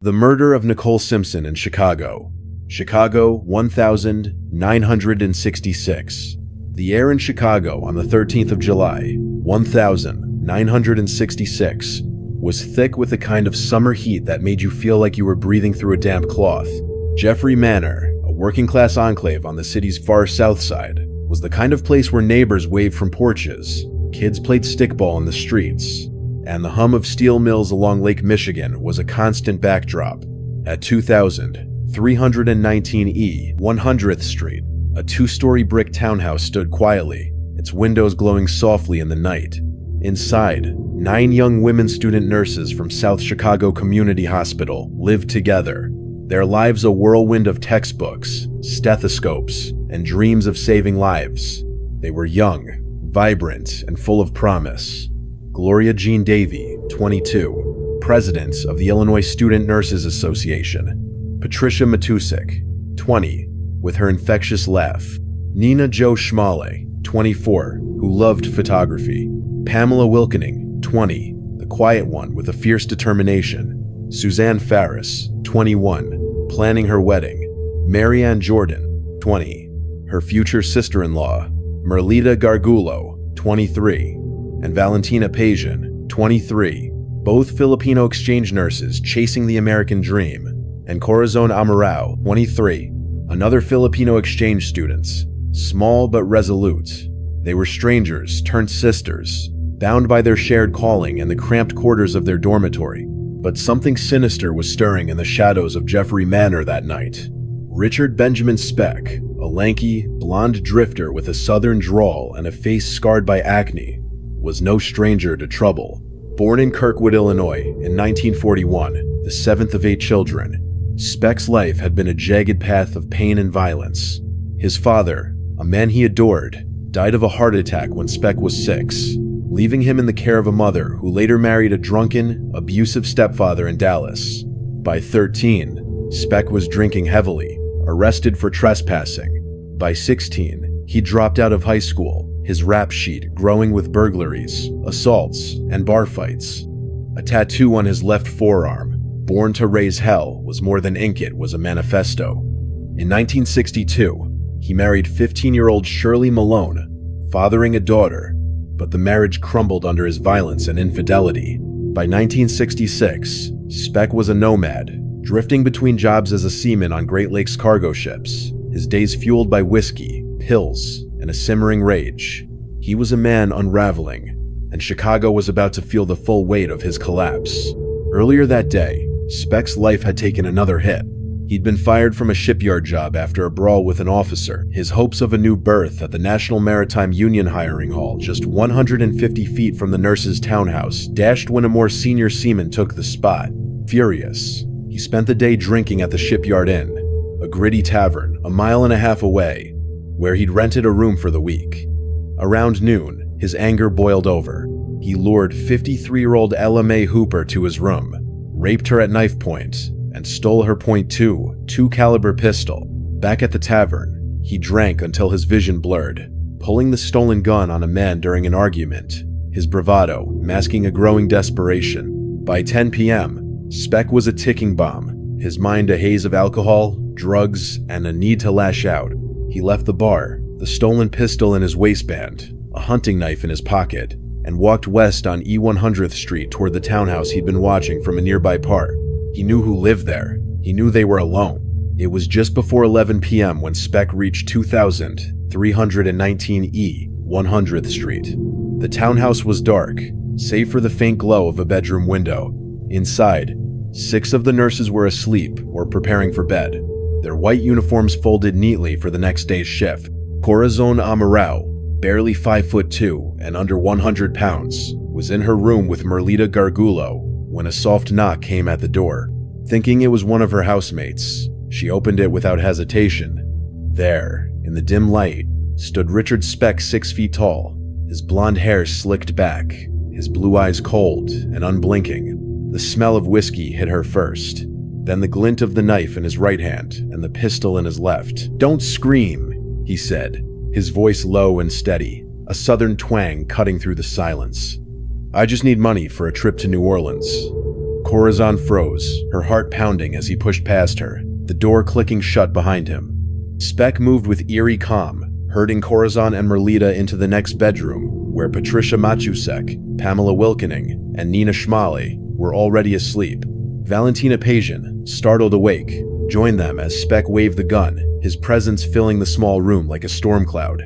The murder of Nicole Simpson in Chicago. Chicago, 1966. The air in Chicago on the 13th of July, 1966, was thick with the kind of summer heat that made you feel like you were breathing through a damp cloth. Jeffrey Manor, a working-class enclave on the city's far south side, was the kind of place where neighbors waved from porches, kids played stickball in the streets, and the hum of steel mills along Lake Michigan was a constant backdrop. At 2319 100th Street, a two-story brick townhouse stood quietly, its windows glowing softly in the night. Inside, 9 young women student nurses from South Chicago Community Hospital lived together, their lives a whirlwind of textbooks, stethoscopes, and dreams of saving lives. They were young, vibrant, and full of promise. Gloria Jean Davey, 22, president of the Illinois Student Nurses Association. Patricia Matusik, 20, with her infectious laugh. Nina Jo Schmale, 24, who loved photography. Pamela Wilkening, 20, the quiet one with a fierce determination. Suzanne Farris, 21, planning her wedding. Marianne Jordan, 20, her future sister-in-law. Merlita Gargulo, 23, and Valentina Pajian, 23, both Filipino exchange nurses chasing the American dream, and Corazon Amurao, 23, another Filipino exchange students, small but resolute. They were strangers turned sisters, bound by their shared calling and the cramped quarters of their dormitory. But something sinister was stirring in the shadows of Jeffrey Manor that night. Richard Benjamin Speck, a lanky, blonde drifter with a southern drawl and a face scarred by acne, was no stranger to trouble. Born in Kirkwood, Illinois in 1941, the 7th of 8 children, Speck's life had been a jagged path of pain and violence. His father, a man he adored, died of a heart attack when Speck was 6, leaving him in the care of a mother who later married a drunken, abusive stepfather in Dallas. By 13, Speck was drinking heavily, arrested for trespassing. By 16, he dropped out of high school, his rap sheet growing with burglaries, assaults, and bar fights. A tattoo on his left forearm, "Born to Raise Hell," was more than ink, it was a manifesto. In 1962, he married 15-year-old Shirley Malone, fathering a daughter, but the marriage crumbled under his violence and infidelity. By 1966, Speck was a nomad, drifting between jobs as a seaman on Great Lakes cargo ships, his days fueled by whiskey, pills, and a simmering rage. He was a man unraveling, and Chicago was about to feel the full weight of his collapse. Earlier that day, Speck's life had taken another hit. He'd been fired from a shipyard job after a brawl with an officer. His hopes of a new berth at the National Maritime Union hiring hall, just 150 feet from the nurse's townhouse, dashed when a more senior seaman took the spot. Furious, he spent the day drinking at the Shipyard Inn, a gritty tavern a mile and a half away, where he'd rented a room for the week. Around noon, his anger boiled over. He lured 53-year-old Ella Mae Hooper to his room, raped her at knife point, and stole her .22 2-caliber pistol. Back at the tavern, he drank until his vision blurred, pulling the stolen gun on a man during an argument, his bravado masking a growing desperation. By 10 p.m., Speck was a ticking bomb, his mind a haze of alcohol, drugs, and a need to lash out. He left the bar, the stolen pistol in his waistband, a hunting knife in his pocket, and walked west on E100th Street toward the townhouse he'd been watching from a nearby park. He knew who lived there. He knew they were alone. It was just before 11 p.m. when Speck reached 2319 E 100th Street. The townhouse was dark, save for the faint glow of a bedroom window. Inside, 6 of the nurses were asleep or preparing for bed, their white uniforms folded neatly for the next day's shift. Corazon Amurao, barely 5'2" and under 100 pounds, was in her room with Merlita Gargulo when a soft knock came at the door. Thinking it was one of her housemates, she opened it without hesitation. There, in the dim light, stood Richard Speck, 6 feet tall, his blonde hair slicked back, his blue eyes cold and unblinking. The smell of whiskey hit her first, then the glint of the knife in his right hand and the pistol in his left. "Don't scream," he said, his voice low and steady, a southern twang cutting through the silence. "I just need money for a trip to New Orleans." Corazon froze, her heart pounding as he pushed past her, the door clicking shut behind him. Speck moved with eerie calm, herding Corazon and Merlita into the next bedroom, where Patricia Matusek, Pamela Wilkening, and Nina Schmale were already asleep. Valentina Pajian, startled awake, joined them as Speck waved the gun, his presence filling the small room like a storm cloud.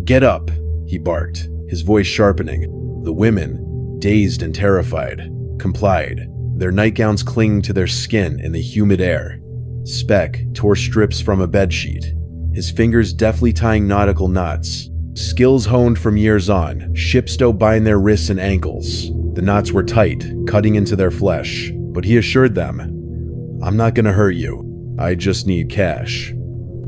"Get up," he barked, his voice sharpening. The women, dazed and terrified, complied, their nightgowns clinging to their skin in the humid air. Speck tore strips from a bedsheet, his fingers deftly tying nautical knots. Skills honed from years on, ships don't bind their wrists and ankles. The knots were tight, cutting into their flesh, but he assured them, "I'm not gonna hurt you. I just need cash."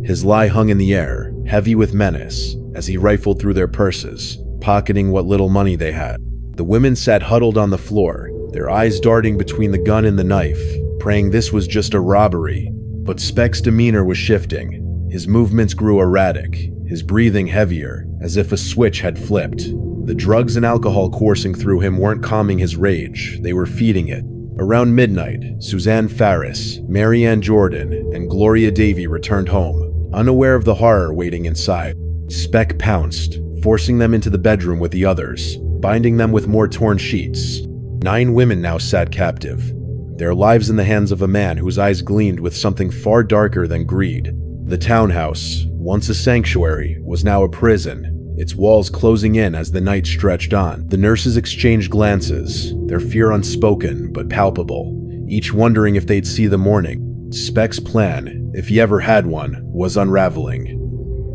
His lie hung in the air, heavy with menace, as he rifled through their purses, pocketing what little money they had. The women sat huddled on the floor, their eyes darting between the gun and the knife, praying this was just a robbery. But Speck's demeanor was shifting. His movements grew erratic, his breathing heavier, as if a switch had flipped. The drugs and alcohol coursing through him weren't calming his rage, they were feeding it. Around midnight, Suzanne Farris, Marianne Jordan, and Gloria Davy returned home, unaware of the horror waiting inside. Speck pounced, forcing them into the bedroom with the others, binding them with more torn sheets. 9 women now sat captive, their lives in the hands of a man whose eyes gleamed with something far darker than greed. The townhouse, once a sanctuary, was now a prison, its walls closing in as the night stretched on. The nurses exchanged glances, their fear unspoken but palpable, each wondering if they'd see the morning. Speck's plan, if he ever had one, was unraveling.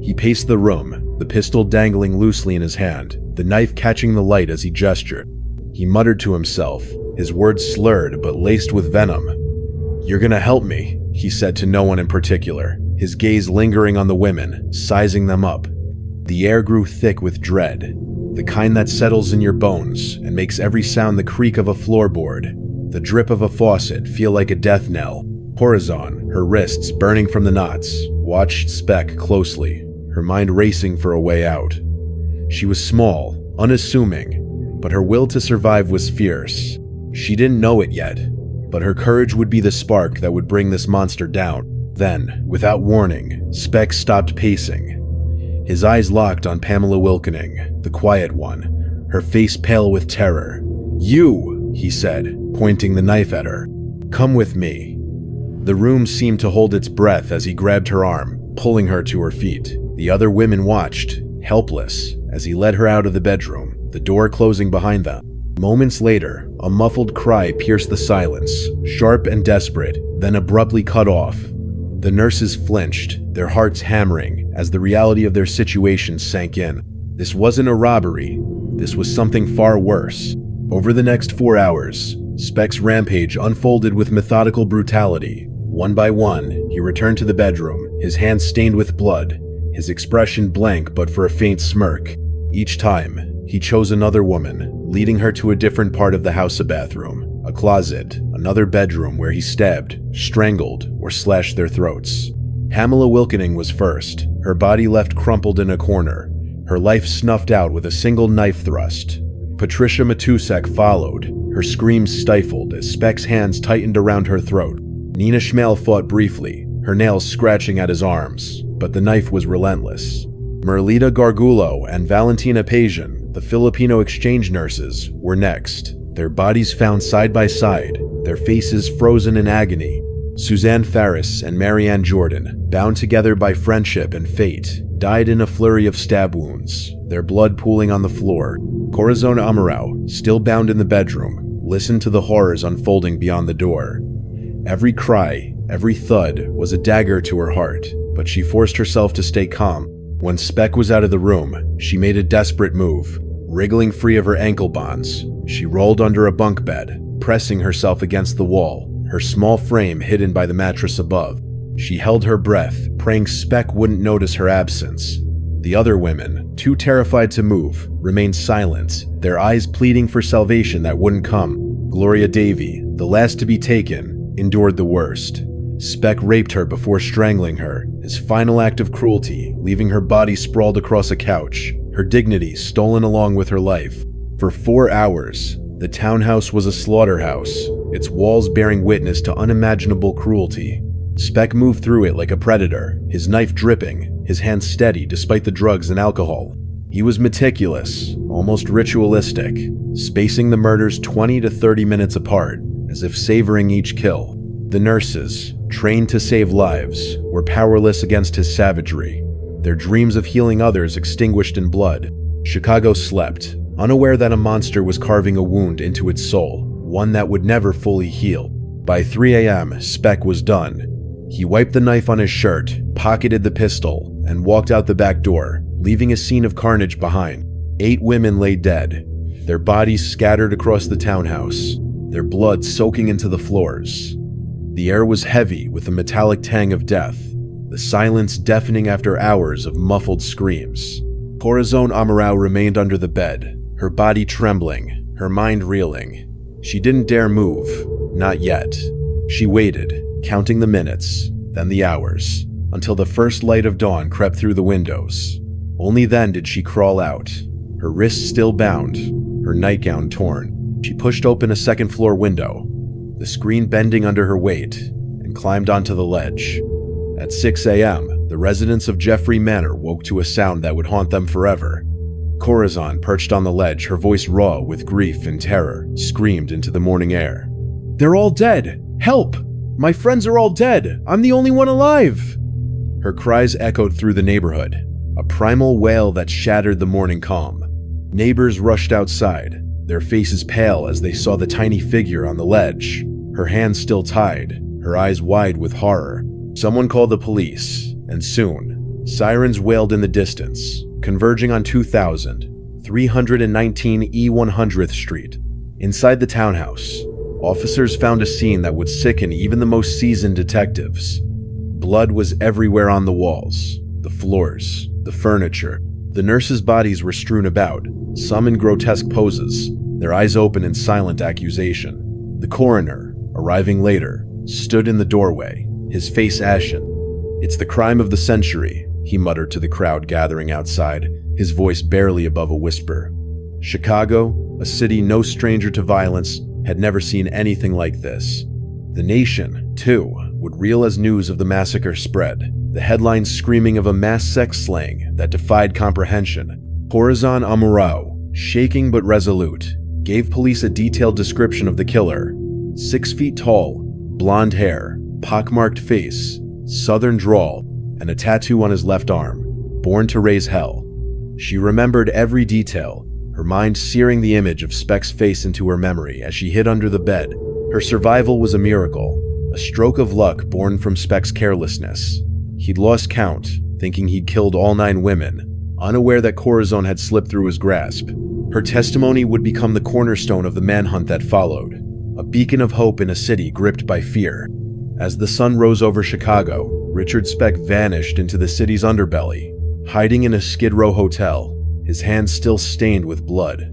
He paced the room, the pistol dangling loosely in his hand, the knife catching the light as he gestured. He muttered to himself, his words slurred but laced with venom. "You're gonna help me," he said to no one in particular, his gaze lingering on the women, sizing them up. The air grew thick with dread, the kind that settles in your bones and makes every sound the creak of a floorboard, the drip of a faucet feel like a death knell. Corazon, her wrists burning from the knots, watched Speck closely, her mind racing for a way out. She was small, unassuming, but her will to survive was fierce. She didn't know it yet, but her courage would be the spark that would bring this monster down. Then, without warning, Speck stopped pacing. His eyes locked on Pamela Wilkening, the quiet one, her face pale with terror. "You," he said, pointing the knife at her. "Come with me." The room seemed to hold its breath as he grabbed her arm, pulling her to her feet. The other women watched, helpless, as he led her out of the bedroom, the door closing behind them. Moments later, a muffled cry pierced the silence, sharp and desperate, then abruptly cut off. The nurses flinched, their hearts hammering, as the reality of their situation sank in. This wasn't a robbery, this was something far worse. Over the next 4 hours, Speck's rampage unfolded with methodical brutality. One by one, he returned to the bedroom, his hands stained with blood, his expression blank but for a faint smirk. Each time, he chose another woman, leading her to a different part of the house, a bathroom, a closet, another bedroom where he stabbed, strangled, or slashed their throats. Pamela Wilkening was first, her body left crumpled in a corner, her life snuffed out with a single knife thrust. Patricia Matusek followed, her screams stifled as Speck's hands tightened around her throat. Nina Schmale fought briefly, her nails scratching at his arms, but the knife was relentless. Merlita Gargulo and Valentina Pajian, the Filipino exchange nurses, were next, their bodies found side by side, their faces frozen in agony. Suzanne Farris and Marianne Jordan, bound together by friendship and fate, died in a flurry of stab wounds, their blood pooling on the floor. Corazon Amurao, still bound in the bedroom, listened to the horrors unfolding beyond the door. Every cry, every thud was a dagger to her heart, but she forced herself to stay calm. When Speck was out of the room, she made a desperate move. Wriggling free of her ankle bonds, she rolled under a bunk bed, pressing herself against the wall, her small frame hidden by the mattress above. She held her breath, praying Speck wouldn't notice her absence. The other women, too terrified to move, remained silent, their eyes pleading for salvation that wouldn't come. Gloria Davy, the last to be taken, endured the worst. Speck raped her before strangling her, his final act of cruelty, leaving her body sprawled across a couch, her dignity stolen along with her life. For 4 hours, the townhouse was a slaughterhouse, its walls bearing witness to unimaginable cruelty. Speck moved through it like a predator, his knife dripping, his hands steady despite the drugs and alcohol. He was meticulous, almost ritualistic, spacing the murders 20 to 30 minutes apart, as if savoring each kill. The nurses, trained to save lives, were powerless against his savagery, their dreams of healing others extinguished in blood. Chicago slept, unaware that a monster was carving a wound into its soul, one that would never fully heal. By 3 a.m., Speck was done. He wiped the knife on his shirt, pocketed the pistol, and walked out the back door, leaving a scene of carnage behind. 8 women lay dead, their bodies scattered across the townhouse, their blood soaking into the floors. The air was heavy with the metallic tang of death, the silence deafening after hours of muffled screams. Corazon Amurao remained under the bed, her body trembling, her mind reeling. She didn't dare move, not yet. She waited, counting the minutes, then the hours, until the first light of dawn crept through the windows. Only then did she crawl out, her wrists still bound, her nightgown torn. She pushed open a second-floor window, the screen bending under her weight, and climbed onto the ledge. At 6 a.m., the residents of Jeffrey Manor woke to a sound that would haunt them forever. Corazon, perched on the ledge, her voice raw with grief and terror, screamed into the morning air. "They're all dead! Help! My friends are all dead! I'm the only one alive!" Her cries echoed through the neighborhood, a primal wail that shattered the morning calm. Neighbors rushed outside, their faces pale as they saw the tiny figure on the ledge, her hands still tied, her eyes wide with horror. Someone called the police, and soon, sirens wailed in the distance, converging on 2319 E 100th Street. Inside the townhouse, officers found a scene that would sicken even the most seasoned detectives. Blood was everywhere on the walls, the floors, the furniture. The nurses' bodies were strewn about, some in grotesque poses, their eyes open in silent accusation. The coroner, arriving later, stood in the doorway, his face ashen. "It's the crime of the century," he muttered to the crowd gathering outside, his voice barely above a whisper. Chicago, a city no stranger to violence, had never seen anything like this. The nation, too, would reel as news of the massacre spread, the headlines screaming of a mass sex slaying that defied comprehension. Corazon Amurao, shaking but resolute, gave police a detailed description of the killer. 6 feet tall, blonde hair, pockmarked face, southern drawl, and a tattoo on his left arm, born to raise hell. She remembered every detail, her mind searing the image of Speck's face into her memory as she hid under the bed. Her survival was a miracle, a stroke of luck born from Speck's carelessness. He'd lost count, thinking he'd killed all 9 women, unaware that Corazon had slipped through his grasp. Her testimony would become the cornerstone of the manhunt that followed, a beacon of hope in a city gripped by fear. As the sun rose over Chicago, Richard Speck vanished into the city's underbelly, hiding in a Skid Row hotel, his hands still stained with blood.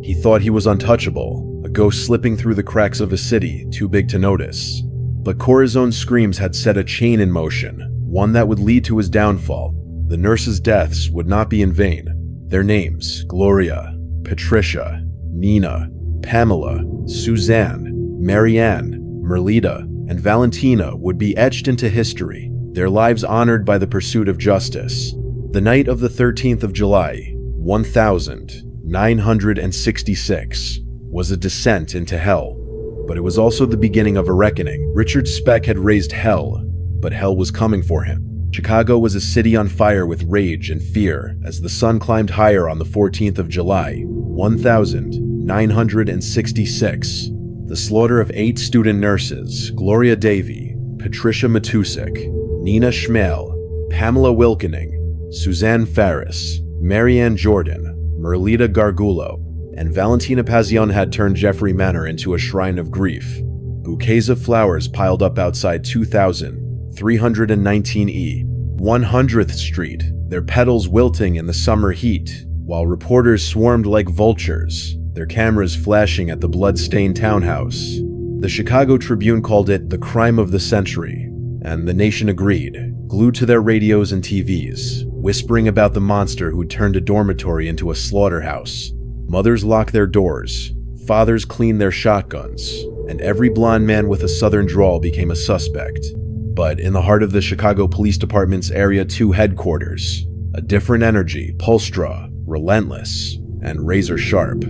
He thought he was untouchable, a ghost slipping through the cracks of a city too big to notice. But Corazon's screams had set a chain in motion, one that would lead to his downfall. The nurses' deaths would not be in vain. Their names, Gloria, Patricia, Nina, Pamela, Suzanne, Marianne, Merlita, and Valentina would be etched into history, their lives honored by the pursuit of justice. The night of the 13th of July, 1966, was a descent into hell, but it was also the beginning of a reckoning. Richard Speck had raised hell, but hell was coming for him. Chicago was a city on fire with rage and fear as the sun climbed higher on the 14th of July, 1966. The slaughter of 8 student nurses, Gloria Davy, Patricia Matusik, Nina Schmale, Pamela Wilkening, Suzanne Farris, Marianne Jordan, Merlita Gargulo, and Valentina Pazion had turned Jeffrey Manor into a shrine of grief. Bouquets of flowers piled up outside 2319 E 100th Street, their petals wilting in the summer heat, while reporters swarmed like vultures, their cameras flashing at the blood-stained townhouse. The Chicago Tribune called it the crime of the century, and the nation agreed, glued to their radios and TVs, whispering about the monster who'd turned a dormitory into a slaughterhouse. Mothers locked their doors, fathers cleaned their shotguns, and every blonde man with a southern drawl became a suspect. But in the heart of the Chicago Police Department's Area 2 headquarters, a different energy pulsed raw, relentless, and razor sharp.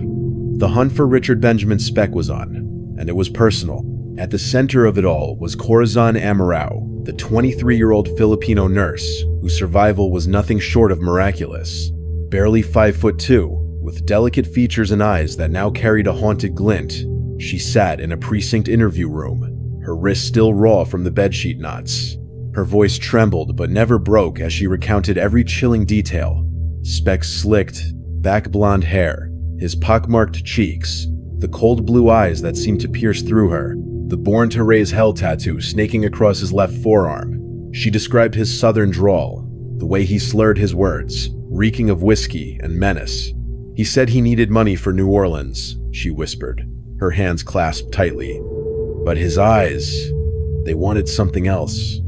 The hunt for Richard Benjamin Speck was on, and it was personal. At the center of it all was Corazon Amurao, the 23-year-old Filipino nurse whose survival was nothing short of miraculous. Barely 5'2", with delicate features and eyes that now carried a haunted glint, she sat in a precinct interview room, her wrists still raw from the bedsheet knots. Her voice trembled but never broke as she recounted every chilling detail. Speck's slicked, back blonde hair, his pockmarked cheeks, the cold blue eyes that seemed to pierce through her, the Born to Raise Hell tattoo snaking across his left forearm. She described his southern drawl, the way he slurred his words, reeking of whiskey and menace. He said he needed money for New Orleans, she whispered, her hands clasped tightly. But his eyes, they wanted something else.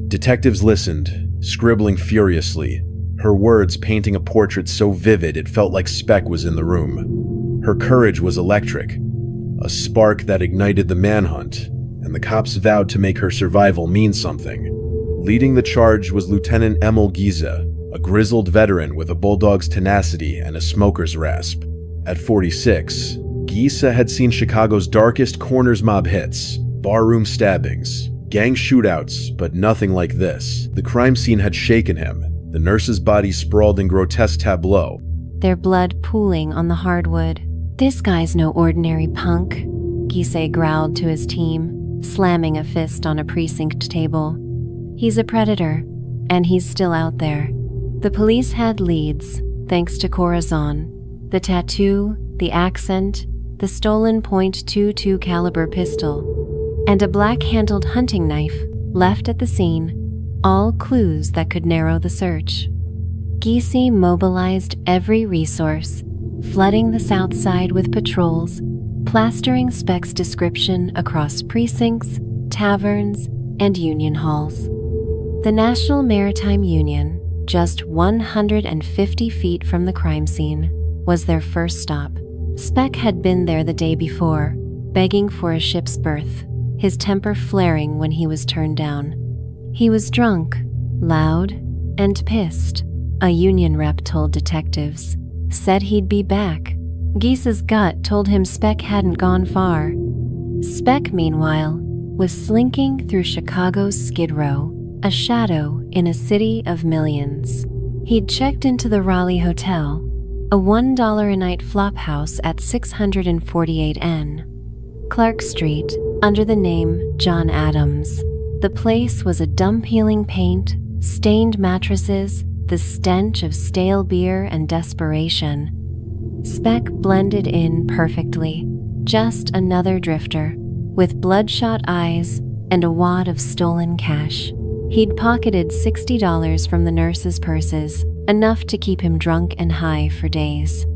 Detectives listened, scribbling furiously, her words painting a portrait so vivid it felt like Speck was in the room. Her courage was electric, a spark that ignited the manhunt, and the cops vowed to make her survival mean something. Leading the charge was Lieutenant Emil Giza, a grizzled veteran with a bulldog's tenacity and a smoker's rasp. At 46, Giza had seen Chicago's darkest corners mob hits, barroom stabbings, gang shootouts, but nothing like this. The crime scene had shaken him, the nurse's body sprawled in grotesque tableau, their blood pooling on the hardwood. "This guy's no ordinary punk," Giza growled to his team, slamming a fist on a precinct table. "He's a predator, and he's still out there." The police had leads, thanks to Corazon. The tattoo, the accent, the stolen .22 caliber pistol, and a black-handled hunting knife left at the scene, all clues that could narrow the search. Giza mobilized every resource, flooding the South Side with patrols, plastering Speck's description across precincts, taverns, and union halls. The National Maritime Union, just 150 feet from the crime scene, was their first stop. Speck had been there the day before, begging for a ship's berth, his temper flaring when he was turned down. He was drunk, loud, and pissed, a union rep told detectives. Said he'd be back. Giza's gut told him Speck hadn't gone far. Speck, meanwhile, was slinking through Chicago's Skid Row, a shadow in a city of millions. He'd checked into the Raleigh Hotel, a $1 a night flop house at 648 N. Clark Street, under the name John Adams. The place was a dump-healing paint, stained mattresses, the stench of stale beer and desperation. Speck blended in perfectly, just another drifter, with bloodshot eyes and a wad of stolen cash. He'd pocketed $60 from the nurses' purses, enough to keep him drunk and high for days.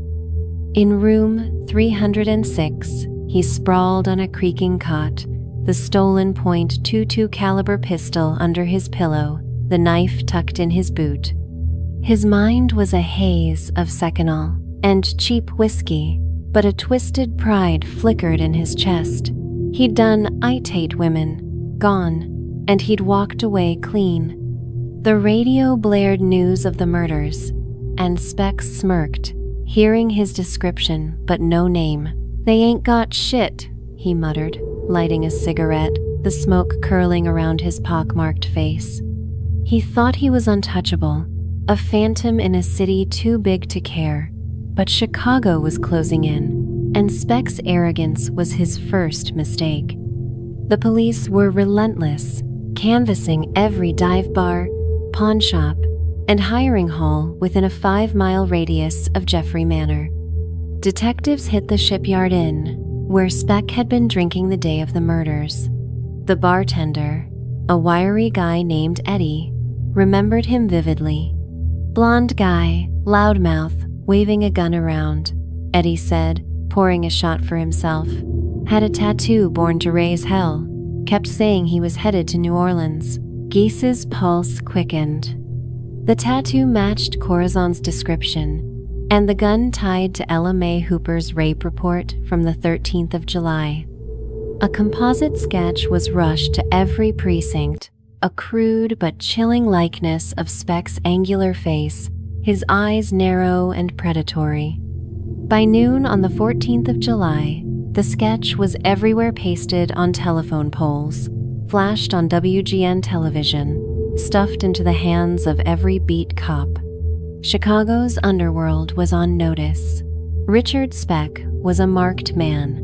In room 306, he sprawled on a creaking cot, the stolen .22 caliber pistol under his pillow, the knife tucked in his boot. His mind was a haze of Seconal and cheap whiskey, but a twisted pride flickered in his chest. He'd done "I-Tate women," gone, and he'd walked away clean. The radio blared news of the murders, and Speck smirked, hearing his description but no name. "They ain't got shit," he muttered, lighting a cigarette, the smoke curling around his pockmarked face. He thought he was untouchable, a phantom in a city too big to care, but Chicago was closing in, and Speck's arrogance was his first mistake. The police were relentless, canvassing every dive bar, pawn shop, and hiring hall within a 5-mile radius of Jeffrey Manor. Detectives hit the Shipyard Inn, where Speck had been drinking the day of the murders. The bartender, a wiry guy named Eddie, remembered him vividly. "Blonde guy, loudmouth, waving a gun around," Eddie said, pouring a shot for himself. "Had a tattoo born to raise hell. Kept saying he was headed to New Orleans." Giza's pulse quickened. The tattoo matched Corazon's description, and the gun tied to Ella Mae Hooper's rape report from the 13th of July. A composite sketch was rushed to every precinct, a crude but chilling likeness of Speck's angular face, his eyes narrow and predatory. By noon on the 14th of July, the sketch was everywhere pasted on telephone poles, flashed on WGN television, stuffed into the hands of every beat cop. Chicago's underworld was on notice. Richard Speck was a marked man.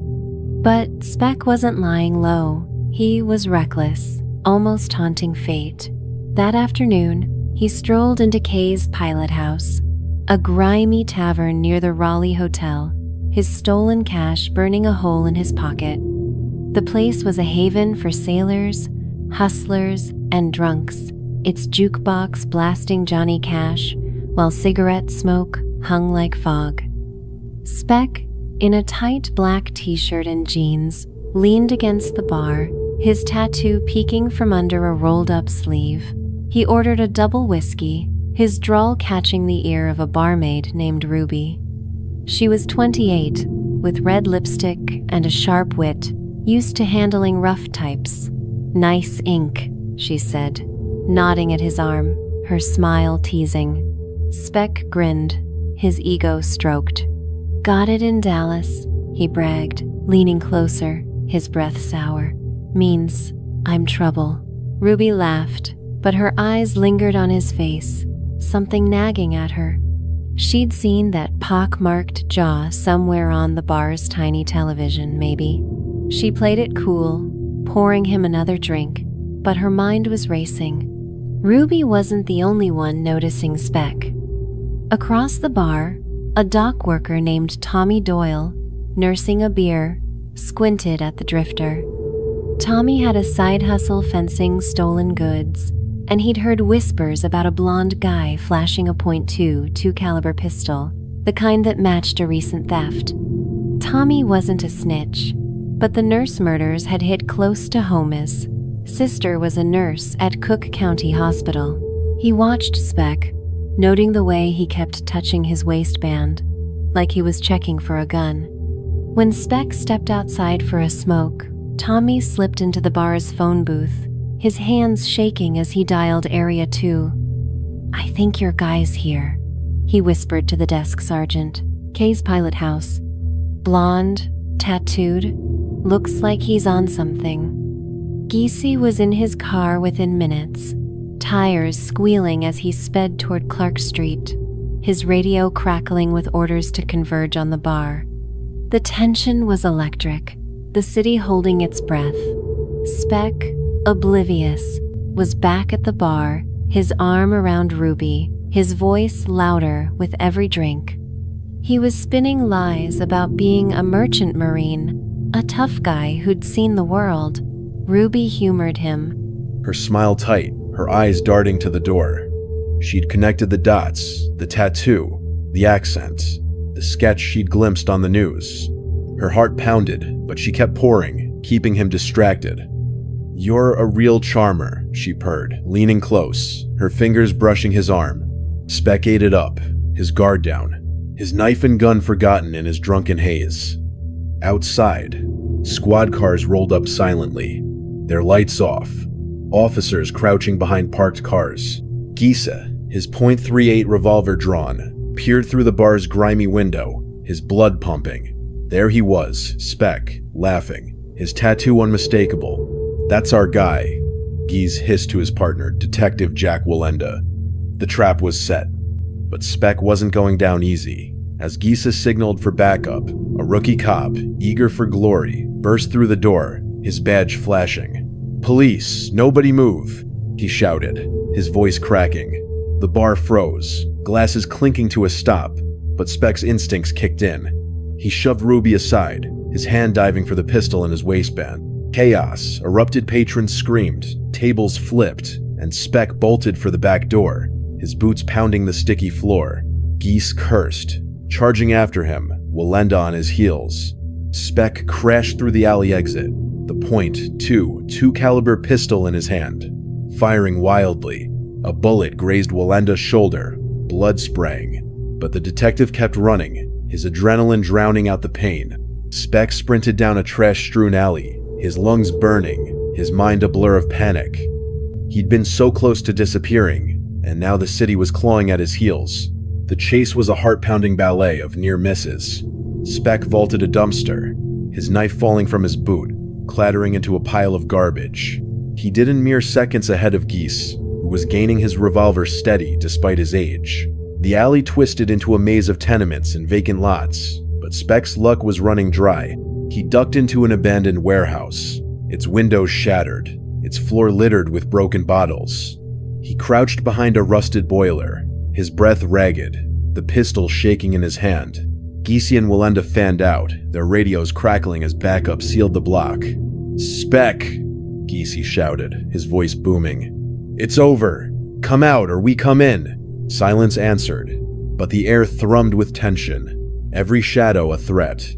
But Speck wasn't lying low. He was reckless, almost taunting fate. That afternoon, he strolled into Kay's Pilot House, a grimy tavern near the Raleigh Hotel, his stolen cash burning a hole in his pocket. The place was a haven for sailors, hustlers, and drunks, its jukebox blasting Johnny Cash, while cigarette smoke hung like fog. Speck, in a tight black t-shirt and jeans, leaned against the bar, his tattoo peeking from under a rolled-up sleeve. He ordered a double whiskey, his drawl catching the ear of a barmaid named Ruby. She was 28, with red lipstick and a sharp wit, used to handling rough types. "Nice ink," she said, nodding at his arm, her smile teasing. Speck grinned, his ego stroked. "Got it in Dallas," he bragged, leaning closer, his breath sour. "Means I'm trouble." Ruby laughed, but her eyes lingered on his face, something nagging at her. She'd seen that pock-marked jaw somewhere on the bar's tiny television, maybe. She played it cool, pouring him another drink, but her mind was racing. Ruby wasn't the only one noticing Speck. Across the bar, a dock worker named Tommy Doyle, nursing a beer, squinted at the drifter. Tommy had a side hustle fencing stolen goods, and he'd heard whispers about a blonde guy flashing a .22 caliber pistol, the kind that matched a recent theft. Tommy wasn't a snitch, but the nurse murders had hit close to home. His sister was a nurse at Cook County Hospital. He watched Speck, noting the way he kept touching his waistband, like he was checking for a gun. When Speck stepped outside for a smoke, Tommy slipped into the bar's phone booth, his hands shaking as he dialed Area 2. "I think your guy's here," he whispered to the desk sergeant. "Kay's Pilot House. Blonde, tattooed, looks like he's on something." Giese was in his car within minutes, tires squealing as he sped toward Clark Street, his radio crackling with orders to converge on the bar. The tension was electric, the city holding its breath. Speck, oblivious, was back at the bar, his arm around Ruby, his voice louder with every drink. He was spinning lies about being a merchant marine, a tough guy who'd seen the world. Ruby humored him. Her smile tight, her eyes darting to the door. She'd connected the dots, the tattoo, the accent, the sketch she'd glimpsed on the news. Her heart pounded, but she kept pouring, keeping him distracted. "You're a real charmer," she purred, leaning close, her fingers brushing his arm. Speck ate it up, his guard down, his knife and gun forgotten in his drunken haze. Outside, squad cars rolled up silently, their lights off, officers crouching behind parked cars. Giese, his .38 revolver drawn, peered through the bar's grimy window, his blood pumping. There he was, Speck, laughing, his tattoo unmistakable. "That's our guy," Giese hissed to his partner, Detective Jack Wallenda. The trap was set, but Speck wasn't going down easy. As Giese signaled for backup, a rookie cop, eager for glory, burst through the door, his badge flashing. "Police, nobody move," he shouted, his voice cracking. The bar froze, glasses clinking to a stop, but Speck's instincts kicked in. He shoved Ruby aside, his hand diving for the pistol in his waistband. Chaos, erupted patrons screamed, tables flipped, and Speck bolted for the back door, his boots pounding the sticky floor. Giese cursed, charging after him, Wallenda on his heels. Speck crashed through the alley exit, the .22 caliber pistol in his hand, firing wildly. A bullet grazed Wallenda's shoulder, blood spraying, but the detective kept running, his adrenaline drowning out the pain. Speck sprinted down a trash-strewn alley, his lungs burning, his mind a blur of panic. He'd been so close to disappearing, and now the city was clawing at his heels. The chase was a heart-pounding ballet of near misses. Speck vaulted a dumpster, his knife falling from his boot, clattering into a pile of garbage. He did in mere seconds ahead of Geese, who was gaining his revolver steady despite his age. The alley twisted into a maze of tenements and vacant lots, but Speck's luck was running dry. He ducked into an abandoned warehouse, its windows shattered, its floor littered with broken bottles. He crouched behind a rusted boiler, his breath ragged, the pistol shaking in his hand. Giese and Walenda fanned out, their radios crackling as backup sealed the block. "Speck!" Giese shouted, his voice booming. "It's over! Come out or we come in!" Silence answered, but the air thrummed with tension, every shadow a threat.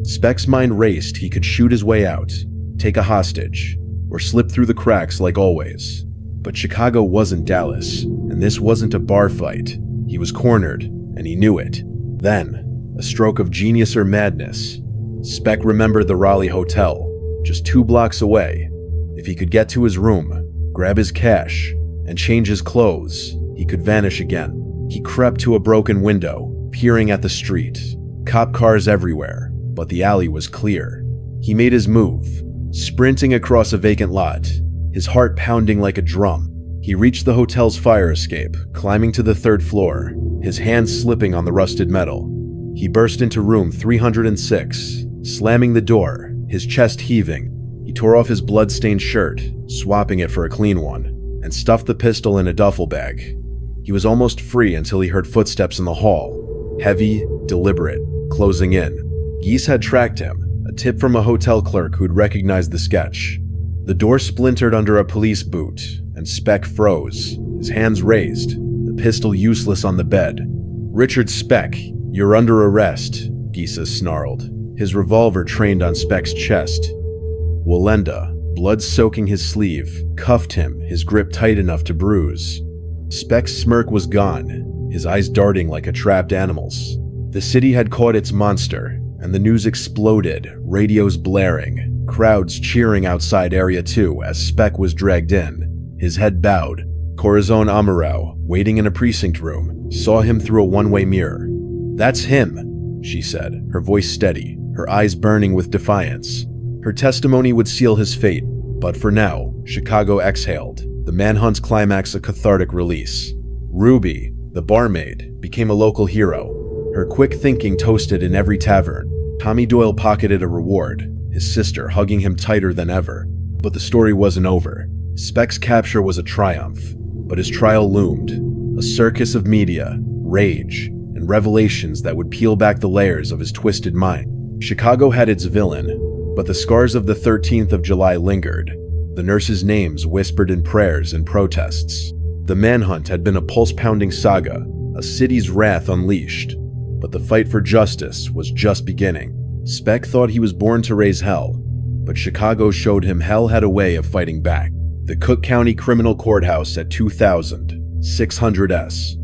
Speck's mind raced. He could shoot his way out, take a hostage, or slip through the cracks like always. But Chicago wasn't Dallas, and this wasn't a bar fight. He was cornered, and he knew it. Then, a stroke of genius or madness. Speck remembered the Raleigh Hotel, just 2 blocks away. If he could get to his room, grab his cash, and change his clothes, he could vanish again. He crept to a broken window, peering at the street. Cop cars everywhere, but the alley was clear. He made his move, sprinting across a vacant lot, his heart pounding like a drum. He reached the hotel's fire escape, climbing to the 3rd floor, his hands slipping on the rusted metal. He burst into room 306, slamming the door, his chest heaving. He tore off his blood-stained shirt, swapping it for a clean one, and stuffed the pistol in a duffel bag. He was almost free until he heard footsteps in the hall, heavy, deliberate, closing in. Geese had tracked him, a tip from a hotel clerk who'd recognized the sketch. The door splintered under a police boot, and Speck froze, his hands raised, the pistol useless on the bed. "Richard Speck, you're under arrest," Geese snarled, his revolver trained on Speck's chest. Walenda, blood soaking his sleeve, cuffed him, his grip tight enough to bruise. Speck's smirk was gone, his eyes darting like a trapped animal's. The city had caught its monster, and the news exploded, radios blaring, crowds cheering outside Area 2 as Speck was dragged in, his head bowed. Corazon Amurao, waiting in a precinct room, saw him through a one-way mirror. "That's him," she said, her voice steady, her eyes burning with defiance. Her testimony would seal his fate, but for now, Chicago exhaled, the manhunt's climax a cathartic release. Ruby, the barmaid, became a local hero, her quick thinking toasted in every tavern. Tommy Doyle pocketed a reward, his sister hugging him tighter than ever. But the story wasn't over. Speck's capture was a triumph, but his trial loomed, a circus of media, rage, and revelations that would peel back the layers of his twisted mind. Chicago had its villain, but the scars of the 13th of July lingered, the nurses' names whispered in prayers and protests. The manhunt had been a pulse-pounding saga, a city's wrath unleashed, but the fight for justice was just beginning. Speck thought he was born to raise hell, but Chicago showed him hell had a way of fighting back. The Cook County Criminal Courthouse at 2600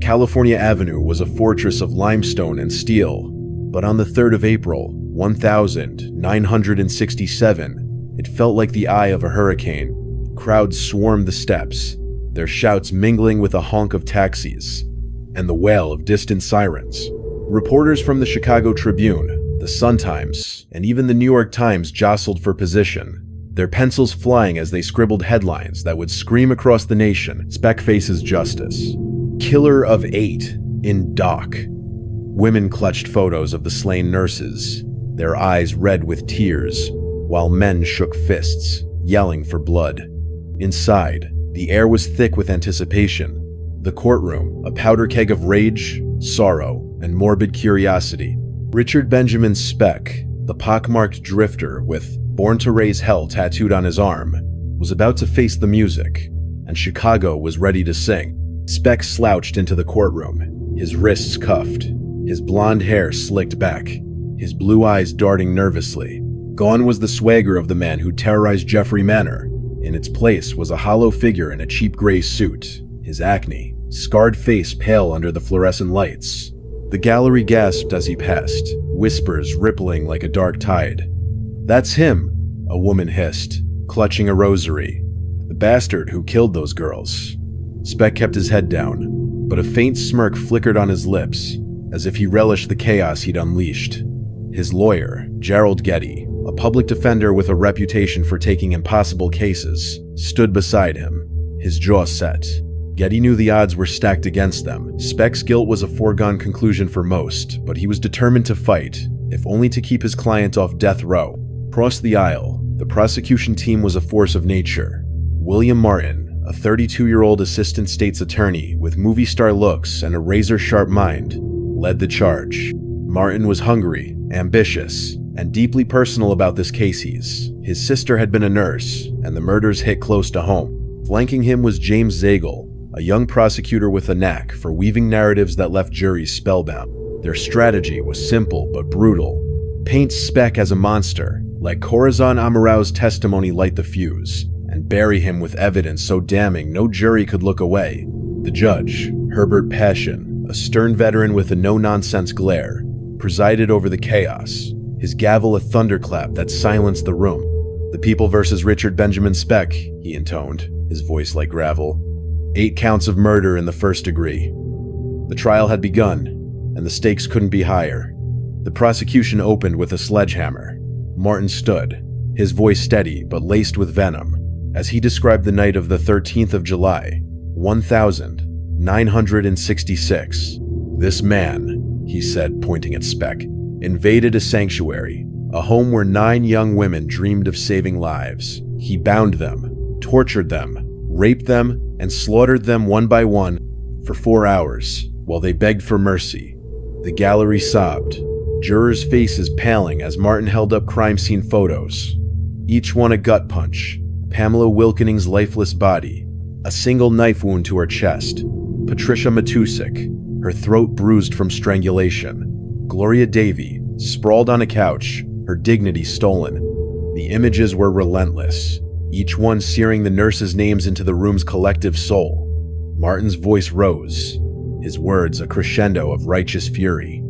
California Avenue was a fortress of limestone and steel, but on the 3rd of April, 1967, it felt like the eye of a hurricane. Crowds swarmed the steps, their shouts mingling with a honk of taxis and the wail of distant sirens. Reporters from the Chicago Tribune, the Sun-Times, and even the New York Times jostled for position, their pencils flying as they scribbled headlines that would scream across the nation, "Speck faces justice. Killer of 8 in dock." Women clutched photos of the slain nurses, their eyes red with tears, while men shook fists, yelling for blood. Inside, the air was thick with anticipation. The courtroom, a powder keg of rage, sorrow, and morbid curiosity. Richard Benjamin Speck, the pockmarked drifter with "Born to Raise Hell" tattooed on his arm, was about to face the music, and Chicago was ready to sing. Speck slouched into the courtroom, his wrists cuffed, his blonde hair slicked back, his blue eyes darting nervously. Gone was the swagger of the man who terrorized Jeffrey Manor. In its place was a hollow figure in a cheap gray suit, his acne, scarred face pale under the fluorescent lights. The gallery gasped as he passed, whispers rippling like a dark tide. "That's him!" a woman hissed, clutching a rosary. "The bastard who killed those girls." Speck kept his head down, but a faint smirk flickered on his lips, as if he relished the chaos he'd unleashed. His lawyer, Gerald Getty, a public defender with a reputation for taking impossible cases, stood beside him, his jaw set. Getty knew the odds were stacked against them. Speck's guilt was a foregone conclusion for most, but he was determined to fight, if only to keep his client off death row. Across the aisle, the prosecution team was a force of nature. William Martin, a 32-year-old assistant state's attorney with movie star looks and a razor-sharp mind, led the charge. Martin was hungry, ambitious, and deeply personal about this case. His sister had been a nurse, and the murders hit close to home. Flanking him was James Zagel, a young prosecutor with a knack for weaving narratives that left juries spellbound. Their strategy was simple but brutal. Paint Speck as a monster, let Corazon Amurao's testimony light the fuse, and bury him with evidence so damning no jury could look away. The judge, Herbert Passion, a stern veteran with a no-nonsense glare, presided over the chaos, his gavel a thunderclap that silenced the room. "The people versus Richard Benjamin Speck," he intoned, his voice like gravel. 8 counts of murder in the first degree. The trial had begun, and the stakes couldn't be higher. The prosecution opened with a sledgehammer. Martin stood, his voice steady but laced with venom, as he described the night of the 13th of July, 1966. "This man," he said, pointing at Speck, "invaded a sanctuary, a home where 9 young women dreamed of saving lives. He bound them, tortured them, raped them, and slaughtered them one by one for 4 hours, while they begged for mercy." The gallery sobbed, jurors' faces paling as Martin held up crime scene photos. Each one a gut punch, Pamela Wilkening's lifeless body, a single knife wound to her chest, Patricia Matusik, her throat bruised from strangulation, Gloria Davy, sprawled on a couch, her dignity stolen. The images were relentless, each one searing the nurses' names into the room's collective soul. Martin's voice rose, his words a crescendo of righteous fury.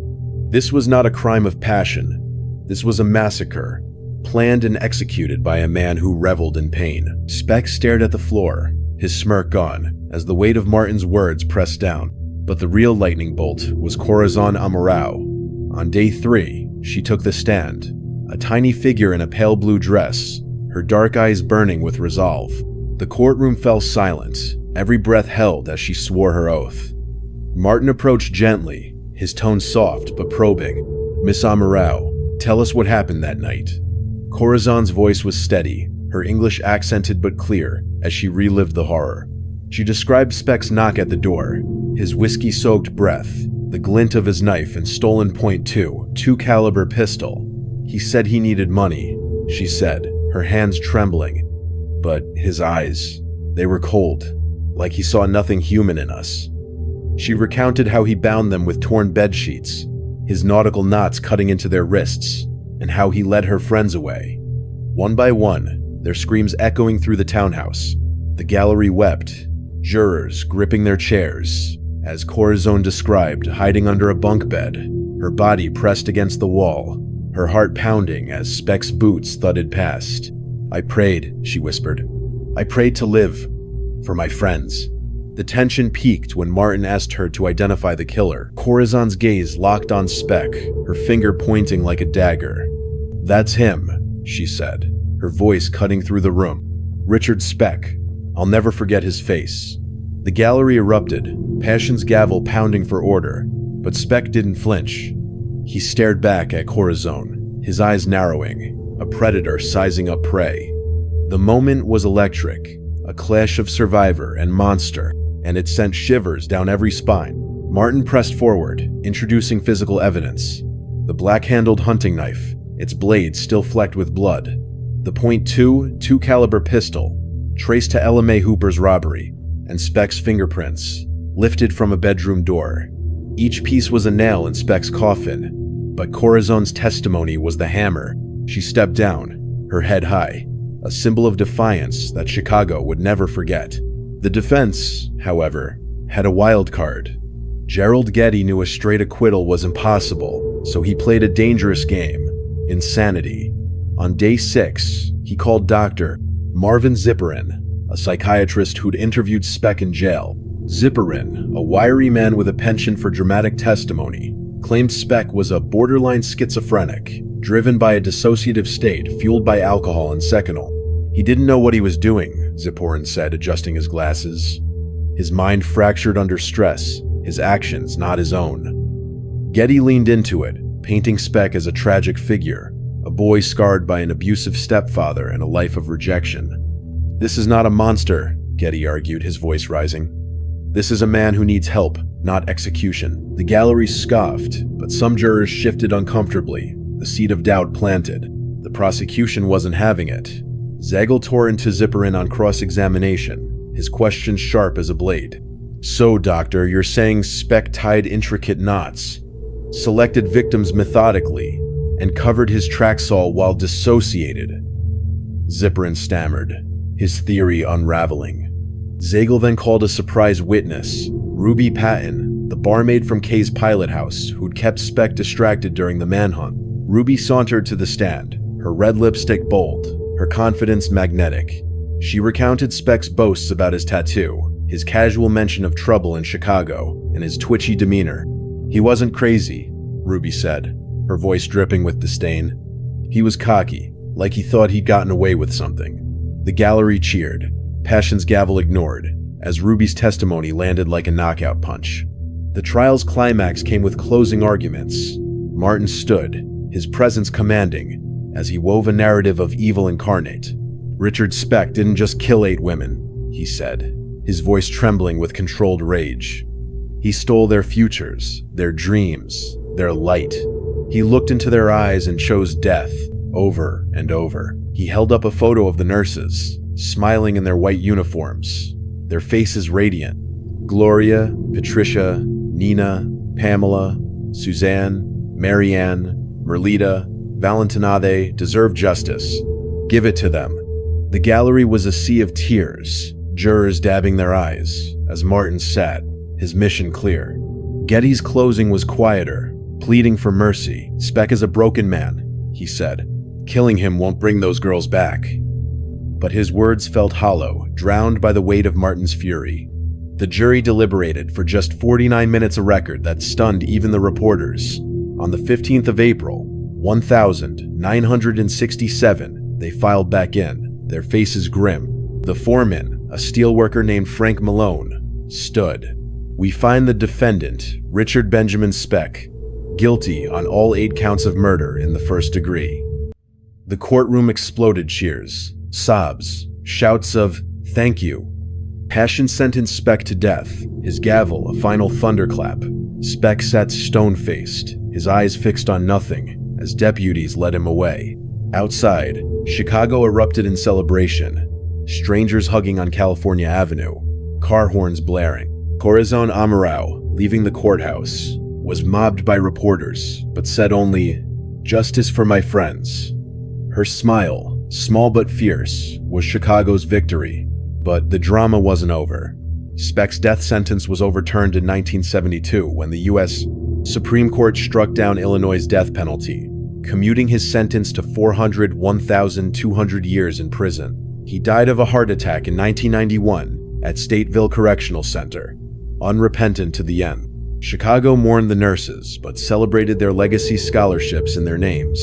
This was not a crime of passion. This was a massacre, planned and executed by a man who reveled in pain. Speck stared at the floor, his smirk gone, as the weight of Martin's words pressed down. But the real lightning bolt was Corazon Amurao. On day 3, she took the stand, a tiny figure in a pale blue dress, her dark eyes burning with resolve. The courtroom fell silent, every breath held as she swore her oath. Martin approached gently, his tone soft but probing. "Miss Amurao, tell us what happened that night." Corazon's voice was steady, her English accented but clear, as she relived the horror. She described Speck's knock at the door, his whiskey-soaked breath, the glint of his knife and stolen .22 caliber pistol. "He said he needed money," she said, her hands trembling. "But his eyes, they were cold, like he saw nothing human in us." She recounted how he bound them with torn bedsheets, his nautical knots cutting into their wrists, and how he led her friends away. One by one, their screams echoing through the townhouse. The gallery wept, jurors gripping their chairs, as Corazon described, hiding under a bunk bed, her body pressed against the wall, her heart pounding as Speck's boots thudded past. "I prayed," she whispered. "I prayed to live, for my friends." The tension peaked when Martin asked her to identify the killer. Corazon's gaze locked on Speck, her finger pointing like a dagger. "That's him," she said, her voice cutting through the room. "Richard Speck. I'll never forget his face." The gallery erupted, Passion's gavel pounding for order, but Speck didn't flinch. He stared back at Corazon, his eyes narrowing, a predator sizing up prey. The moment was electric, a clash of survivor and monster, and it sent shivers down every spine. Martin pressed forward, introducing physical evidence. The black-handled hunting knife, its blade still flecked with blood. The .22 caliber pistol, traced to Ella Mae Hooper's robbery, and Speck's fingerprints, lifted from a bedroom door. Each piece was a nail in Speck's coffin, but Corazon's testimony was the hammer. She stepped down, her head high, a symbol of defiance that Chicago would never forget. The defense, however, had a wild card. Gerald Getty knew a straight acquittal was impossible, so he played a dangerous game: insanity. On day 6, He called Dr. Marvin Zipperin, a psychiatrist who'd interviewed Speck in jail. Zipperin, a wiry man with a penchant for dramatic testimony, claimed Speck was a borderline schizophrenic, driven by a dissociative state fueled by alcohol and seconal. He didn't know what he was doing, Zipperin said, adjusting his glasses. His mind fractured under stress, his actions not his own. Getty leaned into it, painting Speck as a tragic figure, a boy scarred by an abusive stepfather and a life of rejection. "This is not a monster," Getty argued, his voice rising. "This is a man who needs help, not execution." The gallery scoffed, but some jurors shifted uncomfortably, the seed of doubt planted. The prosecution wasn't having it. Zegel tore into Zipperin on cross-examination, his questions sharp as a blade. "So, doctor, you're saying Speck tied intricate knots, selected victims methodically, and covered his tracks all while dissociated?" Zipperin stammered, his theory unraveling. Zegel then called a surprise witness, Ruby Patton, the barmaid from Kay's pilot house, who'd kept Speck distracted during the manhunt. Ruby sauntered to the stand, her red lipstick bold, her confidence magnetic. She recounted Speck's boasts about his tattoo, his casual mention of trouble in Chicago, and his twitchy demeanor. "He wasn't crazy," Ruby said, her voice dripping with disdain. "He was cocky, like he thought he'd gotten away with something." The gallery cheered, Passion's gavel ignored, as Ruby's testimony landed like a knockout punch. The trial's climax came with closing arguments. Martin stood, his presence commanding, as he wove a narrative of evil incarnate. "Richard Speck didn't just kill 8 women, he said, his voice trembling with controlled rage. He stole their futures, their dreams, their light. He looked into their eyes and chose death, over and over." He held up a photo of the nurses, smiling in their white uniforms, their faces radiant. Gloria, Patricia, Nina, Pamela, Suzanne, Marianne, Merlita, Valentinade deserve justice. Give it to them. The gallery was a sea of tears, jurors dabbing their eyes, as Martin sat, his mission clear. Getty's closing was quieter, pleading for mercy. "Speck is a broken man," he said. "Killing him won't bring those girls back." But his words felt hollow, drowned by the weight of Martin's fury. The jury deliberated for just 49 minutes, a record that stunned even the reporters. On the 15th of April, 1967, they filed back in, their faces grim. The foreman, a steelworker named Frank Malone, stood. "We find the defendant, Richard Benjamin Speck, guilty on all 8 counts of murder in the first degree." The courtroom exploded cheers, sobs, shouts of "thank you." Passion sentenced Speck to death, his gavel a final thunderclap. Speck sat stone-faced, his eyes fixed on nothing, as deputies led him away. Outside, Chicago erupted in celebration, strangers hugging on California Avenue, car horns blaring. Corazon Amurao, leaving the courthouse, was mobbed by reporters, but said only, "Justice for my friends." Her smile, small but fierce, was Chicago's victory, but the drama wasn't over. Speck's death sentence was overturned in 1972 when the U.S. Supreme Court struck down Illinois' death penalty, commuting his sentence to 1,200 years in prison. He died of a heart attack in 1991 at Stateville Correctional Center, unrepentant to the end. Chicago mourned the nurses, but celebrated their legacy scholarships in their names,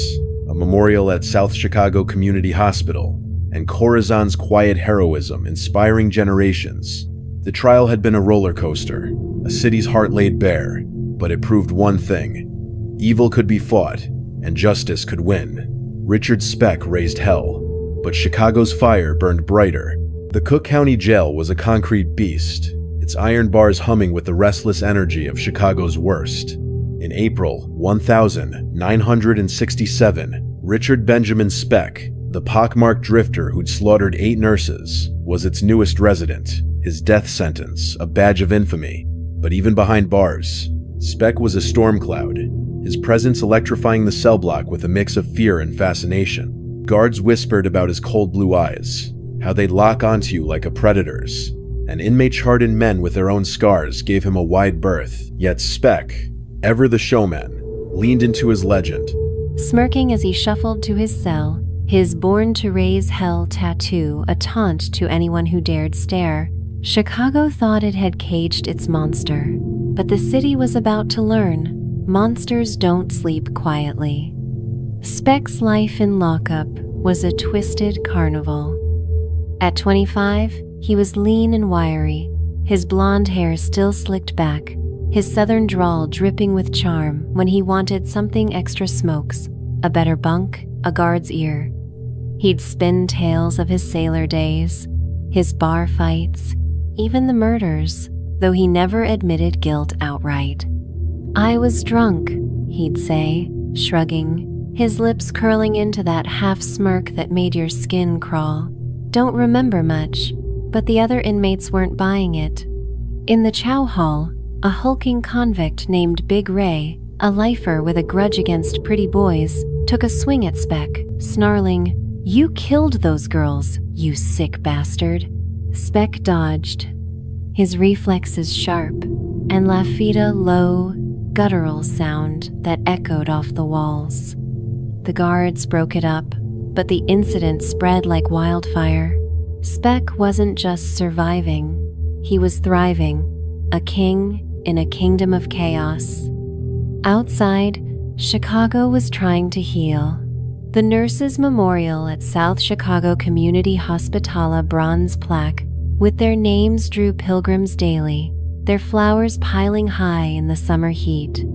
a memorial at South Chicago Community Hospital, and Corazon's quiet heroism inspiring generations. The trial had been a roller coaster, a city's heart laid bare, but it proved one thing: evil could be fought, and justice could win. Richard Speck raised hell, but Chicago's fire burned brighter. The Cook County Jail was a concrete beast, its iron bars humming with the restless energy of Chicago's worst. In April 1967, Richard Benjamin Speck, the pockmarked drifter who'd slaughtered 8 nurses, was its newest resident, his death sentence a badge of infamy. But even behind bars, Speck was a storm cloud, his presence electrifying the cell block with a mix of fear and fascination. Guards whispered about his cold blue eyes, how they'd lock onto you like a predator's, and inmates hardened men with their own scars gave him a wide berth. Yet Speck, ever the showman, leaned into his legend. Smirking as he shuffled to his cell, his Born to Raise Hell tattoo a taunt to anyone who dared stare. Chicago thought it had caged its monster, but the city was about to learn monsters don't sleep quietly. Speck's life in lockup was a twisted carnival. At 25, he was lean and wiry, his blonde hair still slicked back, his southern drawl dripping with charm when he wanted something extra smokes, a better bunk, a guard's ear. He'd spin tales of his sailor days, his bar fights, even the murders, though he never admitted guilt outright. "I was drunk," he'd say, shrugging, his lips curling into that half smirk that made your skin crawl. "Don't remember much," but the other inmates weren't buying it. In the chow hall, a hulking convict named Big Ray, a lifer with a grudge against pretty boys, took a swing at Speck, snarling, "You killed those girls, you sick bastard." Speck dodged, his reflexes sharp, and Lafitte low, guttural sound that echoed off the walls. The guards broke it up, but the incident spread like wildfire. Speck wasn't just surviving, he was thriving, a king in a kingdom of chaos. Outside, Chicago was trying to heal. The Nurses' Memorial at South Chicago Community Hospital bronze plaque with their names drew pilgrims daily, their flowers piling high in the summer heat.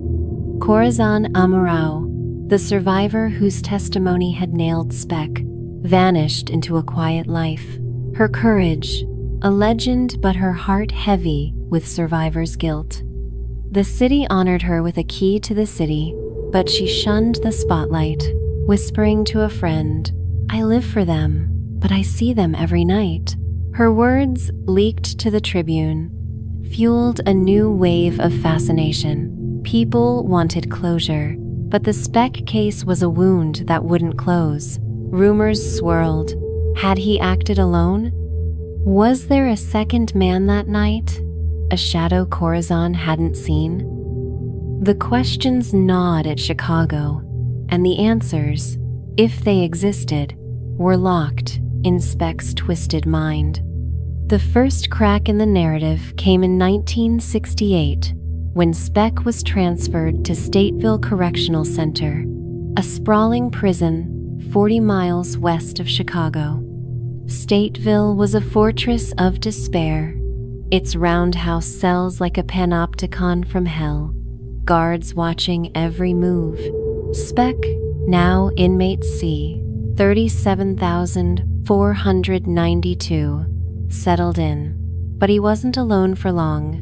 Corazon Amurao, the survivor whose testimony had nailed Speck, vanished into a quiet life. Her courage, a legend but her heart heavy with survivor's guilt. The city honored her with a key to the city, but she shunned the spotlight, whispering to a friend, "I live for them, but I see them every night." Her words, leaked to the Tribune, fueled a new wave of fascination. People wanted closure, but the Speck case was a wound that wouldn't close. Rumors swirled. Had he acted alone? Was there a second man that night? A shadow Corazon hadn't seen? The questions gnawed at Chicago, and the answers, if they existed, were locked in Speck's twisted mind. The first crack in the narrative came in 1968, when Speck was transferred to Stateville Correctional Center, a sprawling prison 40 miles west of Chicago. Stateville was a fortress of despair, its roundhouse cells like a panopticon from hell, guards watching every move. Speck, now inmate C, 37,492, settled in, but he wasn't alone for long.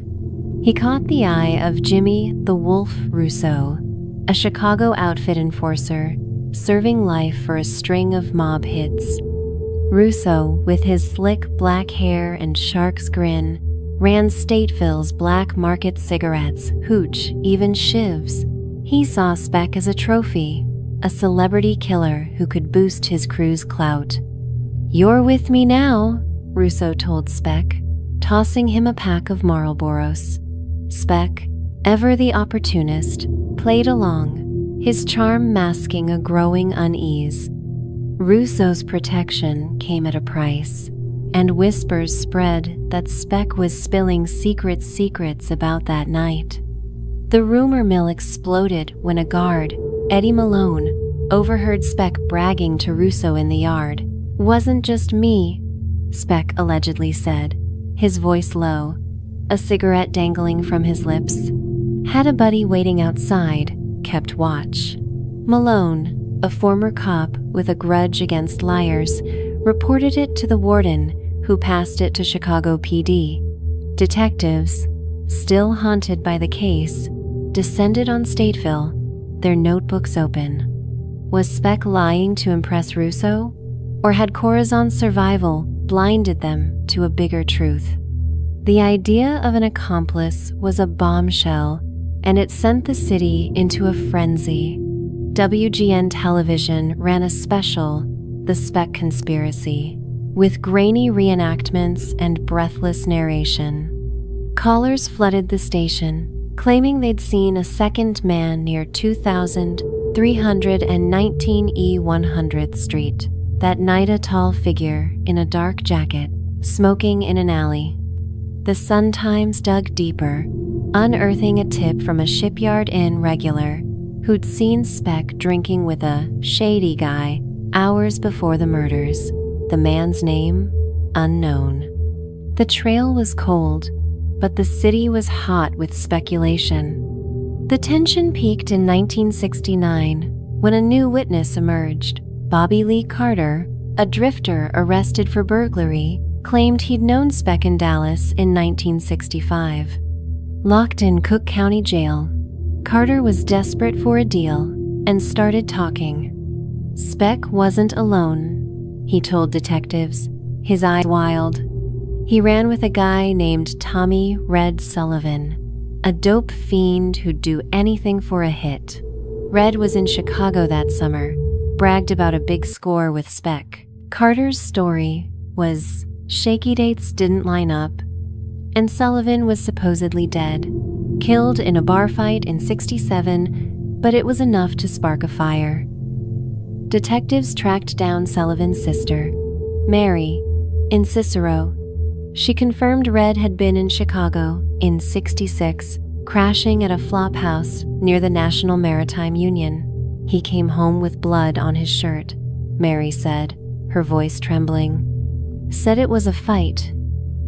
He caught the eye of Jimmy the Wolf Rousseau, a Chicago outfit enforcer, serving life for a string of mob hits. Rousseau, with his slick black hair and shark's grin, ran Stateville's black market cigarettes, hooch, even shivs. He saw Speck as a trophy, a celebrity killer who could boost his crew's clout. "You're with me now," Rousseau told Speck, tossing him a pack of Marlboros. Speck, ever the opportunist, played along, his charm masking a growing unease. Rousseau's protection came at a price, and whispers spread that Speck was spilling secrets about that night. The rumor mill exploded when a guard, Eddie Malone, overheard Speck bragging to Rousseau in the yard. "Wasn't just me," Speck allegedly said, his voice low, a cigarette dangling from his lips. "Had a buddy waiting outside, kept watch." Malone, a former cop with a grudge against liars, reported it to the warden, who passed it to Chicago PD. Detectives, still haunted by the case, descended on Stateville, their notebooks open. Was Speck lying to impress Rousseau? Or had Corazon's survival blinded them to a bigger truth? The idea of an accomplice was a bombshell, and it sent the city into a frenzy. WGN Television ran a special, The Speck Conspiracy, with grainy reenactments and breathless narration. Callers flooded the station, claiming they'd seen a second man near 2319 E 100th Street. That night, a tall figure in a dark jacket, smoking in an alley. The Sun-Times dug deeper, unearthing a tip from a Shipyard Inn regular who'd seen Speck drinking with a shady guy hours before the murders. The man's name? Unknown. The trail was cold, but the city was hot with speculation. The tension peaked in 1969 when a new witness emerged. Bobby Lee Carter, a drifter arrested for burglary, claimed he'd known Speck in Dallas in 1965. Locked in Cook County Jail, Carter was desperate for a deal and started talking. Speck wasn't alone, he told detectives, his eyes wild. He ran with a guy named Tommy Red Sullivan, a dope fiend who'd do anything for a hit. Red was in Chicago that summer, bragged about a big score with Speck. Carter's story was shaky, dates didn't line up, and Sullivan was supposedly dead, killed in a bar fight in '67, but it was enough to spark a fire. Detectives tracked down Sullivan's sister, Mary, in Cicero. She confirmed Red had been in Chicago in '66, crashing at a flop house near the National Maritime Union. He came home with blood on his shirt, Mary said, her voice trembling. Said it was a fight,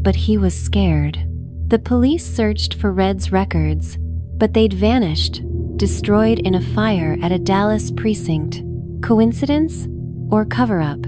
but he was scared. The police searched for Red's records, but they'd vanished, destroyed in a fire at a Dallas precinct. Coincidence or cover-up?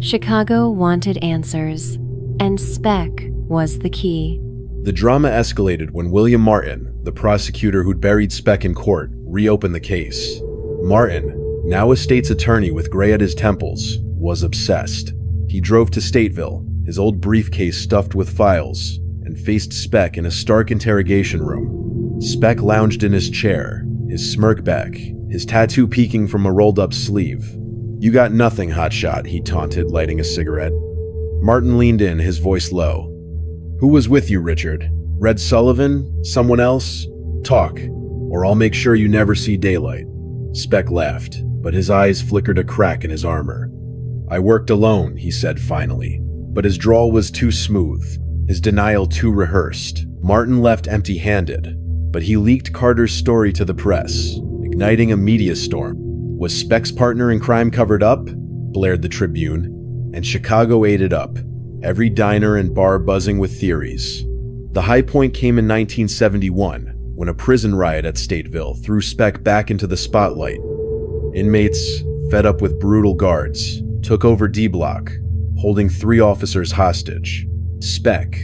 Chicago wanted answers, and Speck was the key. The drama escalated when William Martin, the prosecutor who'd buried Speck in court, reopened the case. Martin, now a state's attorney with gray at his temples, was obsessed. He drove to Stateville, his old briefcase stuffed with files, and faced Speck in a stark interrogation room. Speck lounged in his chair, his smirk back, his tattoo peeking from a rolled-up sleeve. "You got nothing, hotshot," he taunted, lighting a cigarette. Martin leaned in, his voice low. "Who was with you, Richard? Red Sullivan? Someone else? Talk, or I'll make sure you never see daylight." Speck laughed, but his eyes flickered a crack in his armor. "I worked alone," he said finally, but his drawl was too smooth, his denial too rehearsed. Martin left empty-handed, but he leaked Carter's story to the press, igniting a media storm. Was Speck's partner in crime covered up? Blared the Tribune, and Chicago ate it up, every diner and bar buzzing with theories. The high point came in 1971, when a prison riot at Stateville threw Speck back into the spotlight. Inmates, fed up with brutal guards, took over D Block, holding 3 officers hostage. Speck,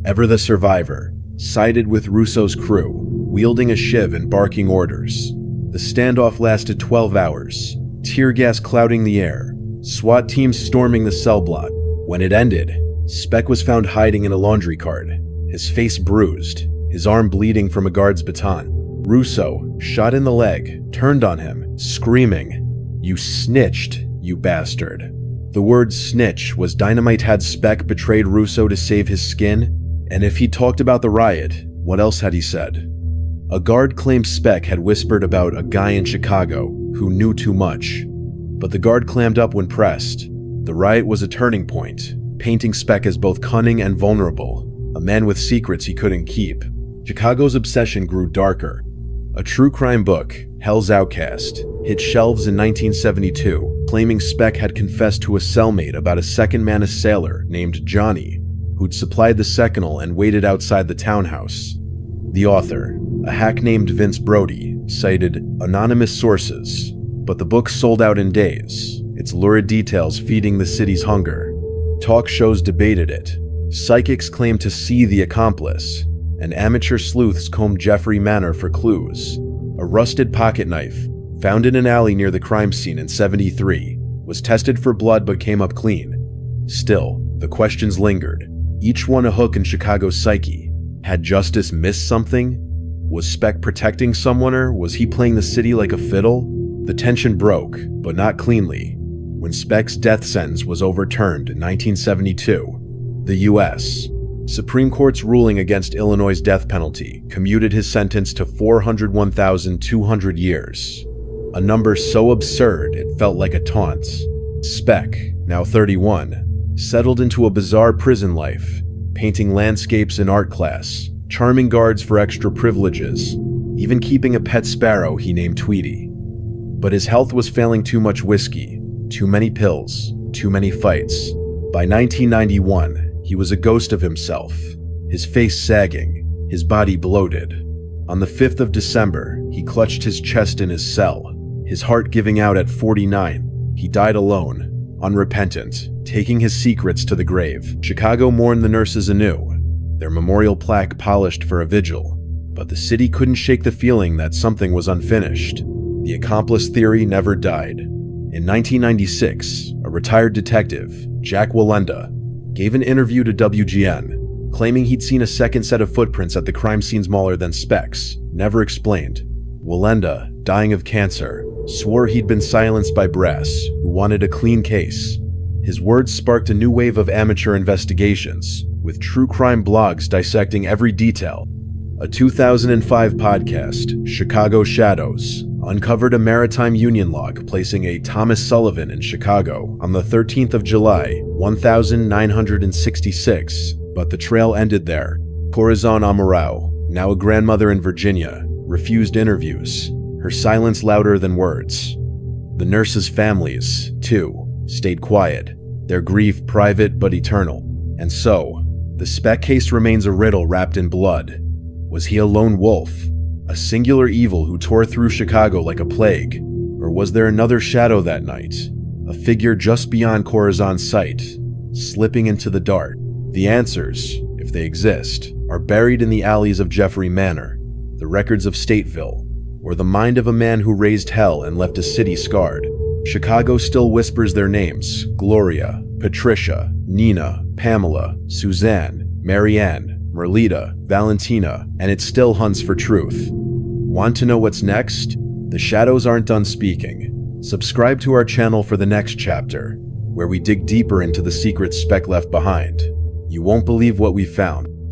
ever the survivor, sided with Russo's crew, wielding a shiv and barking orders. The standoff lasted 12 hours, tear gas clouding the air, SWAT teams storming the cell block. When it ended, Speck was found hiding in a laundry cart, his face bruised, his arm bleeding from a guard's baton. Russo, shot in the leg, turned on him, screaming, "You snitched, you bastard." The word snitch was dynamite. Had Speck betrayed Russo to save his skin? And if he talked about the riot, what else had he said? A guard claimed Speck had whispered about a guy in Chicago who knew too much. But the guard clammed up when pressed. The riot was a turning point, painting Speck as both cunning and vulnerable, a man with secrets he couldn't keep. Chicago's obsession grew darker. A true crime book, Hell's Outcast, hit shelves in 1972, claiming Speck had confessed to a cellmate about a second-man assailer named Johnny, who'd supplied the Seconal and waited outside the townhouse. The author, a hack named Vince Brody, cited anonymous sources, but the book sold out in days, its lurid details feeding the city's hunger. Talk shows debated it. Psychics claimed to see the accomplice, and amateur sleuths combed Jeffrey Manor for clues. A rusted pocket knife, found in an alley near the crime scene in '73, was tested for blood but came up clean. Still, the questions lingered, each one a hook in Chicago's psyche. Had justice missed something? Was Speck protecting someone, or was he playing the city like a fiddle? The tension broke, but not cleanly, when Speck's death sentence was overturned in 1972. The U.S. Supreme Court's ruling against Illinois' death penalty commuted his sentence to 401,200 years, a number so absurd it felt like a taunt. Speck, now 31, settled into a bizarre prison life, painting landscapes in art class, charming guards for extra privileges, even keeping a pet sparrow he named Tweety. But his health was failing too much whiskey, too many pills, too many fights. By 1991, he was a ghost of himself, his face sagging, his body bloated. On the 5th of December, he clutched his chest in his cell, his heart giving out at 49. He died alone, unrepentant, taking his secrets to the grave. Chicago mourned the nurses anew, their memorial plaque polished for a vigil. But the city couldn't shake the feeling that something was unfinished. The accomplice theory never died. In 1996, a retired detective, Jack Wallenda, gave an interview to WGN, claiming he'd seen a second set of footprints at the crime scene smaller than Speck's, never explained. Wallenda, dying of cancer, swore he'd been silenced by brass, who wanted a clean case. His words sparked a new wave of amateur investigations, with true crime blogs dissecting every detail. A 2005 podcast, Chicago Shadows, uncovered a maritime union log placing a Thomas Sullivan in Chicago on the 13th of July, 1966, but the trail ended there. Corazon Amurao, now a grandmother in Virginia, refused interviews, her silence louder than words. The nurses' families, too, stayed quiet, their grief private but eternal. And so, the Speck case remains a riddle wrapped in blood. Was he a lone wolf, a singular evil who tore through Chicago like a plague? Or was there another shadow that night, a figure just beyond Corazon's sight, slipping into the dark? The answers, if they exist, are buried in the alleys of Jeffrey Manor, the records of Stateville, or the mind of a man who raised hell and left a city scarred. Chicago still whispers their names: Gloria, Patricia, Nina, Pamela, Suzanne, Marianne, Merlita, Valentina, and it still hunts for truth. Want to know what's next? The shadows aren't done speaking. Subscribe to our channel for the next chapter, where we dig deeper into the secrets Speck left behind. You won't believe what we found.